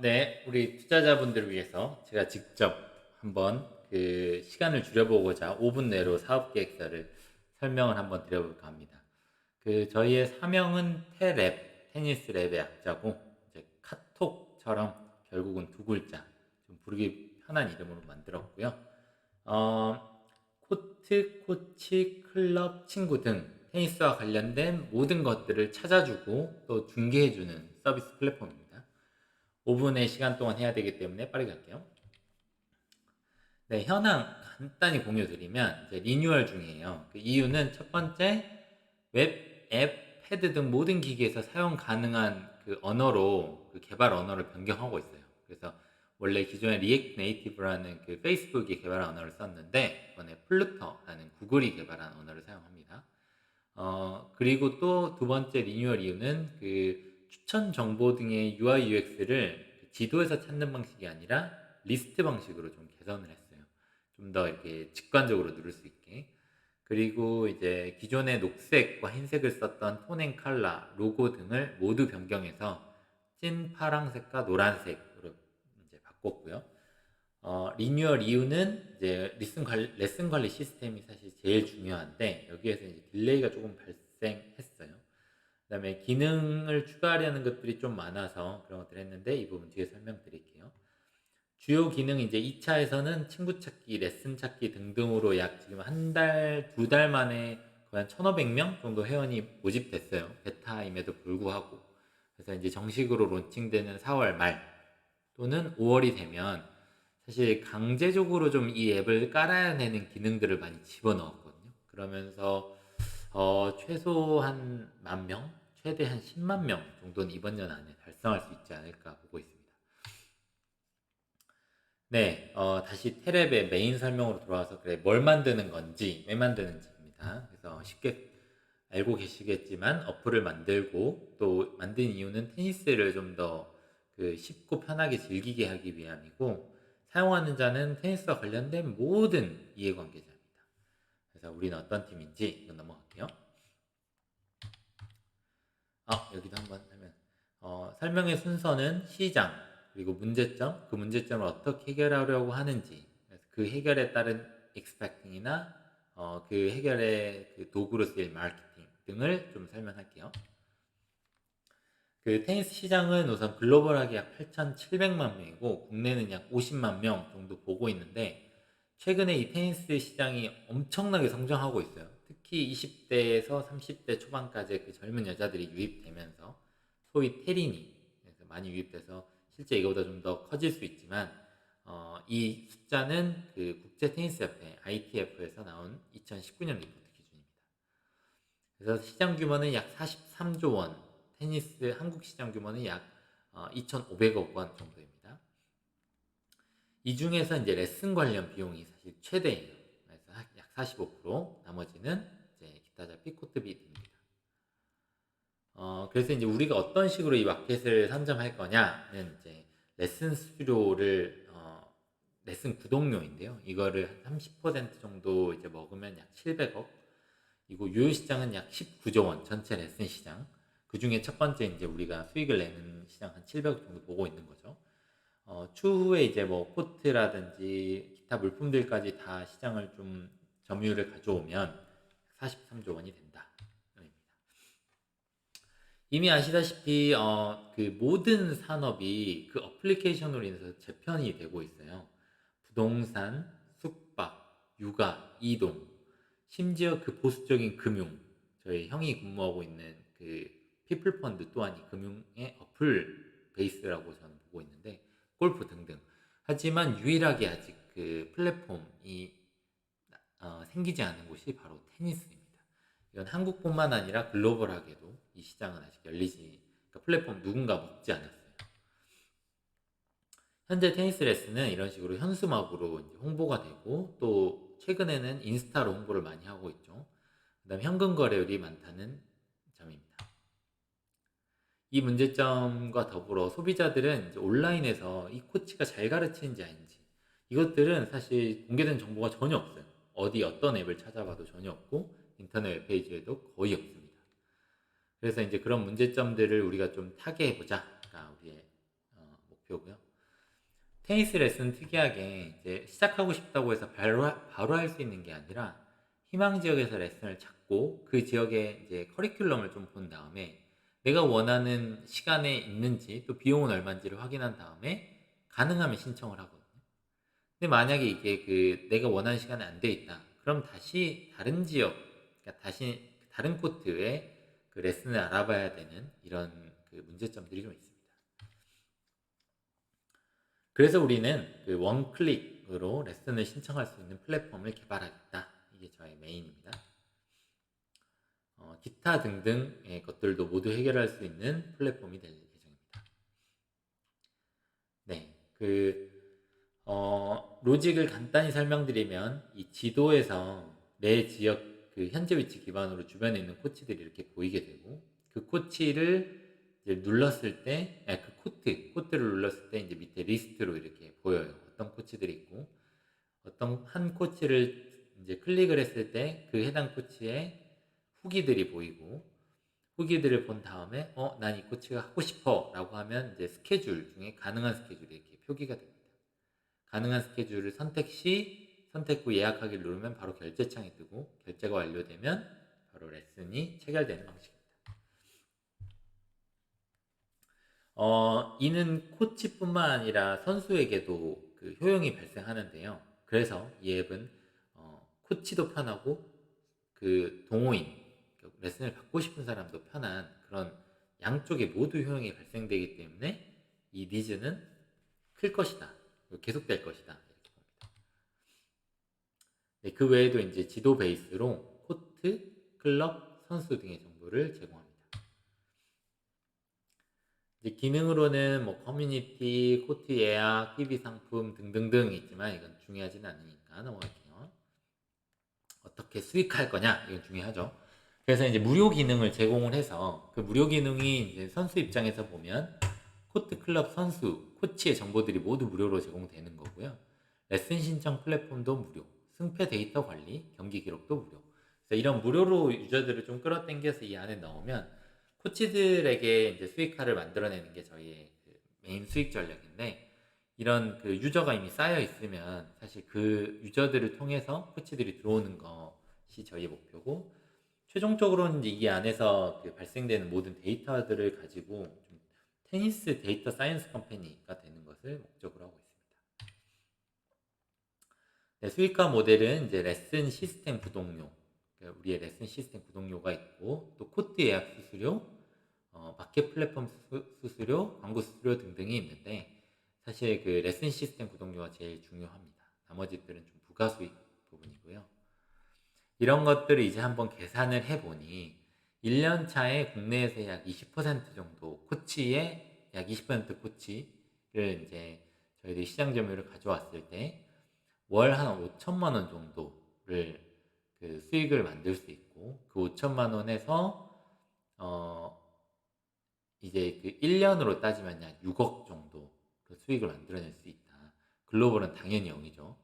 네. 우리 투자자분들을 위해서 제가 직접 한번 그 시간을 줄여보고자 5분 내로 사업 계획서를 설명을 한번 드려볼까 합니다. 저희의 사명은 테랩, 테니스 랩의 약자고, 이제 카톡처럼 결국은 두 글자, 좀 부르기 편한 이름으로 만들었고요. 코트, 코치, 클럽, 친구 등 테니스와 관련된 모든 것들을 찾아주고 또 중개해주는 서비스 플랫폼입니다. 5분의 시간 동안 해야 되기 때문에 빠르게 할게요. 네, 현황 간단히 공유 드리면 이제 리뉴얼 중이에요. 그 이유는 첫 번째, 웹, 앱, 패드 등 모든 기기에서 사용 가능한 그 언어로 그 개발 언어를 변경하고 있어요. 그래서 원래 기존에 리액트 네이티브라는 그 페이스북이 개발한 언어를 썼는데 이번에 플루터라는 구글이 개발한 언어를 사용합니다. 그리고 또 두 번째 리뉴얼 이유는 그 추천 정보 등의 UI UX를 지도에서 찾는 방식이 아니라 리스트 방식으로 좀 개선을 했어요. 좀 더 이렇게 직관적으로 누를 수 있게. 그리고 이제 기존의 녹색과 흰색을 썼던 톤앤 컬러, 로고 등을 모두 변경해서 찐 파랑색과 노란색으로 이제 바꿨고요. 리뉴얼 이유는 이제 레슨 관리 시스템이 사실 제일 중요한데 여기에서 이제 딜레이가 조금 발생했어요. 그다음에 기능을 추가하려는 것들이 좀 많아서 그런 것들을 했는데 이 부분 뒤에 설명드릴게요. 주요 기능 이제 2차에서는 친구 찾기, 레슨 찾기 등등으로 약 지금 한 달, 두 달 만에 거의 한 1,500명 정도 회원이 모집됐어요. 베타임에도 불구하고. 그래서 이제 정식으로 론칭되는 4월 말 또는 5월이 되면 사실 강제적으로 좀 이 앱을 깔아야 되는 기능들을 많이 집어넣었거든요. 그러면서 최소 한 10,000명, 최대 한 10만 명 정도는 이번 년 안에 달성할 수 있지 않을까 보고 있습니다. 네, 다시 테랩의 메인 설명으로 돌아와서 그래 뭘 만드는 건지, 왜 만드는지입니다. 그래서 쉽게 알고 계시겠지만 어플을 만들고 또 만든 이유는 테니스를 좀 더 그 쉽고 편하게 즐기게 하기 위함이고 사용하는 자는 테니스와 관련된 모든 이해관계자입니다. 그래서 우리는 어떤 팀인지 이건 넘어갈게요. 여기도 한번 하면 설명의 순서는 시장 그리고 문제점 그 문제점을 어떻게 해결하려고 하는지 그 해결에 따른 expecting이나 그 해결의 그 도구로 쓰일 마케팅 등을 좀 설명할게요. 그 테니스 시장은 우선 글로벌하게 약 8,700만 명이고 국내는 약 50만 명 정도 보고 있는데 최근에 이 테니스 시장이 엄청나게 성장하고 있어요. 특히 20대에서 30대 초반까지 그 젊은 여자들이 유입되면서 소위 테린이 그래서 많이 유입돼서 실제 이거보다 좀 더 커질 수 있지만 이 숫자는 그 국제 테니스 협회 ITF에서 나온 2019년 리포트 기준입니다. 그래서 시장 규모는 약 43조 원, 테니스 한국 시장 규모는 약 2,500억 원 정도입니다. 이 중에서 이제 레슨 관련 비용이 사실 최대예요. 그래서 약 45%, 나머지는 이제 기타 잡히 코트비 듭니다. 그래서 이제 우리가 어떤 식으로 이 마켓을 선점할 거냐는 이제 레슨 수수료를 레슨 구독료인데요. 이거를 30% 정도 이제 먹으면 약 700억. 이고 유효 시장은 약 19조 원 전체 레슨 시장. 그 중에 첫 번째 이제 우리가 수익을 내는 시장 한 700억 정도 보고 있는 거죠. 추후에 이제 뭐 포트라든지 기타 물품들까지 다 시장을 좀 점유율을 가져오면 43조 원이 된다. 이미 아시다시피 그 모든 산업이 그 어플리케이션으로 인해서 재편이 되고 있어요. 부동산, 숙박, 육아, 이동, 심지어 그 보수적인 금융, 저희 형이 근무하고 있는 그 피플펀드 또한 이 금융의 어플 베이스라고 저는 보고 있는데 골프 등등. 하지만 유일하게 아직 그 플랫폼이 생기지 않은 곳이 바로 테니스입니다. 이건 한국뿐만 아니라 글로벌하게도 이 시장은 아직 열리지, 그러니까 플랫폼 누군가 먹지 않았어요. 현재 테니스 레슨은 이런 식으로 현수막으로 이제 홍보가 되고 또 최근에는 인스타로 홍보를 많이 하고 있죠. 그다음 현금 거래율이 많다는 점입니다. 이 문제점과 더불어 소비자들은 이제 온라인에서 이 코치가 잘 가르치는지 아닌지 이것들은 사실 공개된 정보가 전혀 없어요. 어디 어떤 앱을 찾아봐도 전혀 없고 인터넷 웹페이지에도 거의 없습니다. 그래서 이제 그런 문제점들을 우리가 좀 타개해보자. 가 우리의 목표고요. 테니스 레슨 특이하게 이제 시작하고 싶다고 해서 바로 할 수 있는 게 아니라 희망 지역에서 레슨을 찾고 그 지역의 이제 커리큘럼을 좀 본 다음에 내가 원하는 시간에 있는지 또 비용은 얼마인지를 확인한 다음에 가능하면 신청을 하거든요. 근데 만약에 이게 그 내가 원하는 시간에 안 돼 있다. 그럼 다시 다른 지역, 그러니까 다시 다른 코트에 그 레슨을 알아봐야 되는 이런 그 문제점들이 좀 있습니다. 그래서 우리는 그 원클릭으로 레슨을 신청할 수 있는 플랫폼을 개발하겠다. 이게 저의 메인입니다. 기타 등등의 것들도 모두 해결할 수 있는 플랫폼이 될 예정입니다. 네, 로직을 간단히 설명드리면 이 지도에서 내 지역 그 현재 위치 기반으로 주변에 있는 코치들이 이렇게 보이게 되고 그 코치를 이제 눌렀을 때, 그 코트를 눌렀을 때 이제 밑에 리스트로 이렇게 보여요. 어떤 코치들이 있고 어떤 한 코치를 이제 클릭을 했을 때 그 해당 코치의 후기들이 보이고 후기들을 본 다음에 난 이 코치가 하고 싶어 라고 하면 이제 스케줄 중에 가능한 스케줄이 이렇게 표기가 됩니다. 가능한 스케줄을 선택 시 선택 후 예약하기를 누르면 바로 결제창이 뜨고 결제가 완료되면 바로 레슨이 체결되는 방식입니다. 이는 코치뿐만 아니라 선수에게도 그 효용이 발생하는데요. 그래서 이 앱은 코치도 편하고 그 동호인, 레슨을 받고 싶은 사람도 편한 그런 양쪽에 모두 효용이 발생되기 때문에 이 니즈는 클 것이다. 계속될 것이다. 이렇게 봅니다. 네, 그 외에도 이제 지도 베이스로 코트, 클럽, 선수 등의 정보를 제공합니다. 이제 기능으로는 뭐 커뮤니티, 코트 예약, TV 상품 등등등 있지만 이건 중요하진 않으니까 넘어갈게요. 어떻게 수익할 거냐 이건 중요하죠. 그래서 이제 무료 기능을 제공을 해서 그 무료 기능이 이제 선수 입장에서 보면 코트 클럽 선수, 코치의 정보들이 모두 무료로 제공되는 거고요. 레슨 신청 플랫폼도 무료, 승패 데이터 관리, 경기 기록도 무료. 그래서 이런 무료로 유저들을 좀 끌어당겨서 이 안에 넣으면 코치들에게 이제 수익화를 만들어내는 게 저희의 그 메인 수익 전략인데 이런 그 유저가 이미 쌓여 있으면 사실 그 유저들을 통해서 코치들이 들어오는 것이 저희의 목표고 최종적으로는 이제 이 안에서 그 발생되는 모든 데이터들을 가지고 좀 테니스 데이터 사이언스 컴퍼니가 되는 것을 목적으로 하고 있습니다. 네, 수익화 모델은 이제 레슨 시스템 구독료, 그러니까 우리의 레슨 시스템 구독료가 있고 또 코트 예약 수수료, 마켓 플랫폼 수수료, 광고 수수료 등등이 있는데 사실 그 레슨 시스템 구독료가 제일 중요합니다. 나머지들은 좀 부가 수익 부분이고요. 이런 것들을 이제 한번 계산을 해보니 1년 차에 국내에서 약 20% 정도 코치의 약 20% 코치를 이제 저희들이 시장 점유율을 가져왔을 때 월 한 5천만 원 정도를 그 수익을 만들 수 있고 그 5천만 원에서 이제 그 1년으로 따지면 약 6억 정도 그 수익을 만들어낼 수 있다. 글로벌은 당연히 0이죠.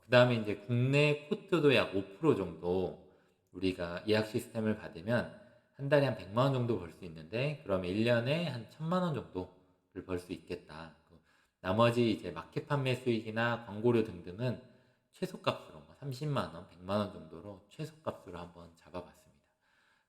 그 다음에 이제 국내 코트도 약 5% 정도 우리가 예약 시스템을 받으면 한 달에 한 100만 원 정도 벌 수 있는데 그러면 1년에 한 1000만 원 정도를 벌 수 있겠다. 나머지 이제 마켓 판매 수익이나 광고료 등등은 최소값으로 30만 원, 100만 원 정도로 최소값으로 한번 잡아봤습니다.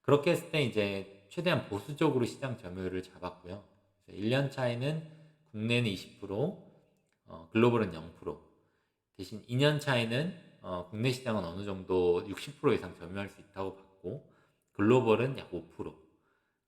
그렇게 했을 때 이제 최대한 보수적으로 시장 점유율을 잡았고요. 1년 차에는 국내는 20%, 글로벌은 0%. 대신 2년 차에는 국내 시장은 어느 정도 60% 이상 점유할 수 있다고 봤고 글로벌은 약 5%.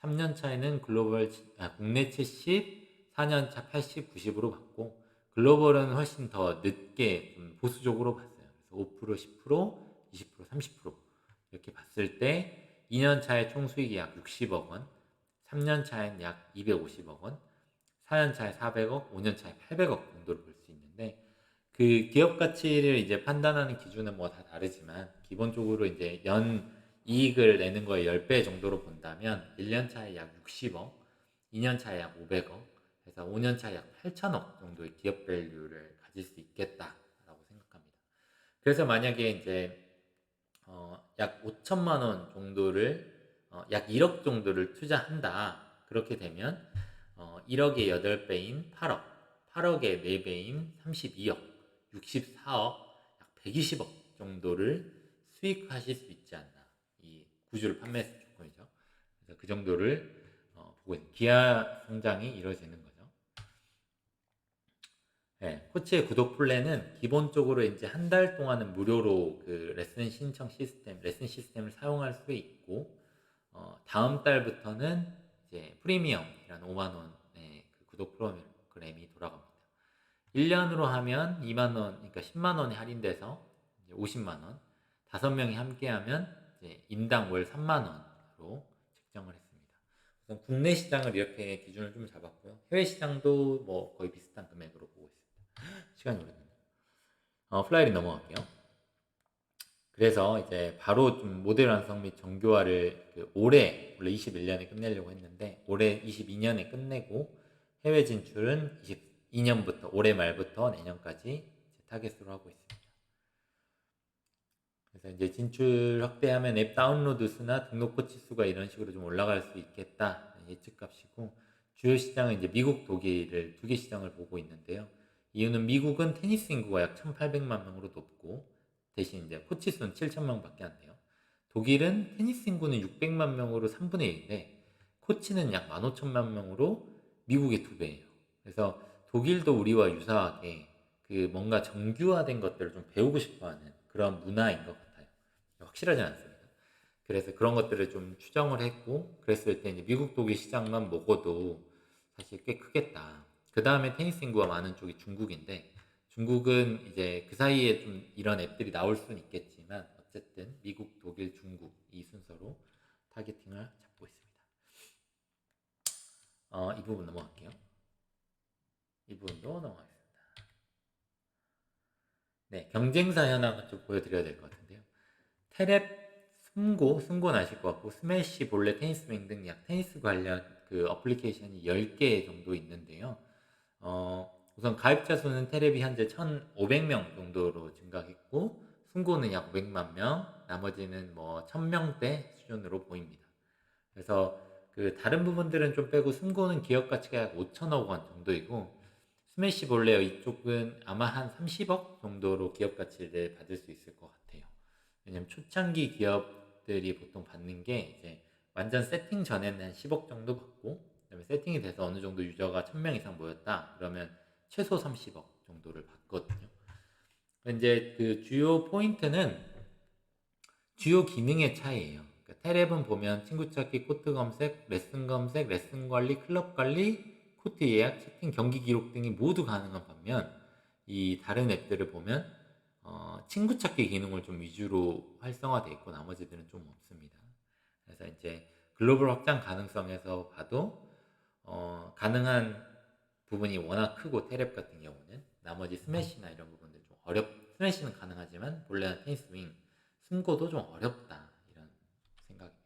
3년 차에는 국내 70, 4년 차 80, 90으로 봤고 글로벌은 훨씬 더 늦게 좀 보수적으로 봤어요. 그래서 5%, 10%, 20%, 30% 이렇게 봤을 때 2년 차에 총 수익이 약 60억 원, 3년 차엔 약 250억 원, 4년 차에 400억, 5년 차에 800억 정도를 볼 수 있는데 그 기업 가치를 이제 판단하는 기준은 뭐 다 다르지만 기본적으로 이제 연 이익을 내는 거에 10배 정도로 본다면 1년 차에 약 60억, 2년 차에 약 500억, 그래서 5년 차에 약 8천억 정도의 기업 밸류를 가질 수 있겠다라고 생각합니다. 그래서 만약에 이제 약 5천만 원 정도를 약 1억 정도를 투자한다. 그렇게 되면 1억의 8배인 8억. 8억의 4배인 32억, 64억, 약 120억 정도를 수익하실 수 있지 않나. 이 구주를 판매했을 조건이죠. 그래서 그 정도를 보고 있는 기하 성장이 이루어지는 거죠. 네, 코치의 구독 플랜은 기본적으로 이제 한 달 동안은 무료로 그 레슨 신청 시스템, 레슨 시스템을 사용할 수 있고, 다음 달부터는 이제 프리미엄이라는 5만 원의 그 구독 프로그램이 돌아갑니다. 1년으로 하면 2만 원, 그러니까 10만 원이 할인돼서 이제 50만 원, 5명이 함께하면 이제 인당 월 3만 원으로 책정을 했습니다. 우선 국내 시장을 이렇게 기준을 좀 잡았고요. 해외 시장도 뭐 거의 비슷한 금액으로 보고 있습니다. 시간이 오래됐네요. 플라이를 넘어갈게요. 그래서 이제 바로 좀 모델 완성 및 정교화를 올해 원래 21년에 끝내려고 했는데 올해 22년에 끝내고 해외 진출은 22년부터 올해 말부터 내년까지 타겟으로 하고 있습니다. 그래서 이제 진출 확대하면 앱 다운로드 수나 등록 코치 수가 이런 식으로 좀 올라갈 수 있겠다 예측값이고, 주요 시장은 이제 미국, 독일을 두 개 시장을 보고 있는데요. 이유는 미국은 테니스 인구가 약 1,800만 명으로 높고 대신 이제 코치 수는 7,000명 밖에 안 돼요. 독일은 테니스 인구는 600만 명으로 3분의 1인데 코치는 약 15,000만 명으로 미국의 2배예요. 그래서 독일도 우리와 유사하게 그 뭔가 정규화된 것들을 좀 배우고 싶어하는 그런 문화인 것 같아요. 확실하진 않습니다. 그래서 그런 것들을 좀 추정을 했고, 그랬을 때 이제 미국, 독일 시장만 먹어도 사실 꽤 크겠다. 그 다음에 테니스 인구가 많은 쪽이 중국인데, 중국은 이제 그 사이에 좀 이런 앱들이 나올 수는 있겠지만, 어쨌든 미국, 독일, 중국 이 순서로 타겟팅을 잡고 있습니다. 이 부분 넘어갈게요. 이 부분도 넘어가겠습니다. 네, 경쟁사 현황을 좀 보여드려야 될 것 같은데요. 테랩, 승고는 아실 것 같고, 스매시, 볼레, 테니스뱅 등 약 테니스 관련 그 어플리케이션이 10개 정도 있는데요. 우선 가입자 수는 테랩이 현재 1,500명 정도로 증가했고, 승고는 약 500만 명, 나머지는 뭐 1,000명대 수준으로 보입니다. 그래서 그 다른 부분들은 좀 빼고 승고는 기업 가치가 약 5천억 원 정도이고, 스매시 볼레어 이쪽은 아마 한 30억 정도로 기업 가치를 받을 수 있을 것 같아요. 왜냐면 초창기 기업들이 보통 받는 게 이제 완전 세팅 전에는 한 10억 정도 받고, 그다음에 세팅이 돼서 어느 정도 유저가 1,000명 이상 모였다 그러면 최소 30억 정도를 받거든요. 이제 그 주요 포인트는 주요 기능의 차이예요. 그러니까 테랩은 보면 친구 찾기, 코트 검색, 레슨 관리, 클럽 관리, 코트 예약, 채팅, 경기 기록 등이 모두 가능한 반면, 이 다른 앱들을 보면 친구 찾기 기능을 좀 위주로 활성화되어 있고 나머지들은 좀 없습니다. 그래서 이제 글로벌 확장 가능성에서 봐도 가능한 부분이 워낙 크고, 테랩 같은 경우는 나머지 스매시나 이런 부분들 좀 스매시는 가능하지만 본래는 테니스 윙, 승고도 좀 어렵다 이런 생각입니다.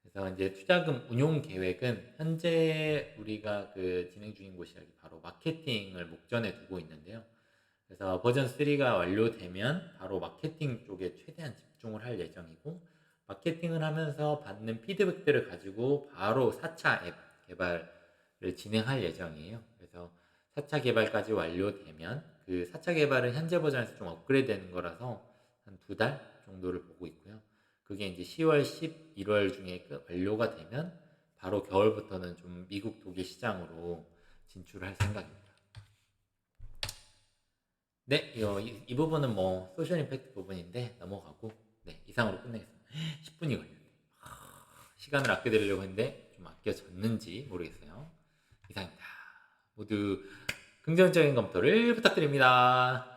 그래서 이제 투자금 운용 계획은 현재 우리가 그 진행 중인 곳이 바로 마케팅을 목전에 두고 있는데요. 그래서 버전 3가 완료되면 바로 마케팅 쪽에 최대한 집중을 할 예정이고, 마케팅을 하면서 받는 피드백들을 가지고 바로 4차 앱 개발을 진행할 예정이에요. 그래서 4차 개발까지 완료되면 그 4차 개발은 현재 버전에서 좀 업그레이드 되는 거라서 한 2달 정도를 보고 있고요. 그게 이제 10월, 11월 중에 완료가 되면 바로 겨울부터는 좀 미국, 독일 시장으로 진출할 생각입니다. 네, 이 부분은 뭐 소셜 임팩트 부분인데 넘어가고, 네, 이상으로 끝내겠습니다. 10분이 걸렸네. 시간을 아껴드리려고 했는데 좀 아껴졌는지 모르겠어요. 이상입니다. 모두 긍정적인 검토를 부탁드립니다.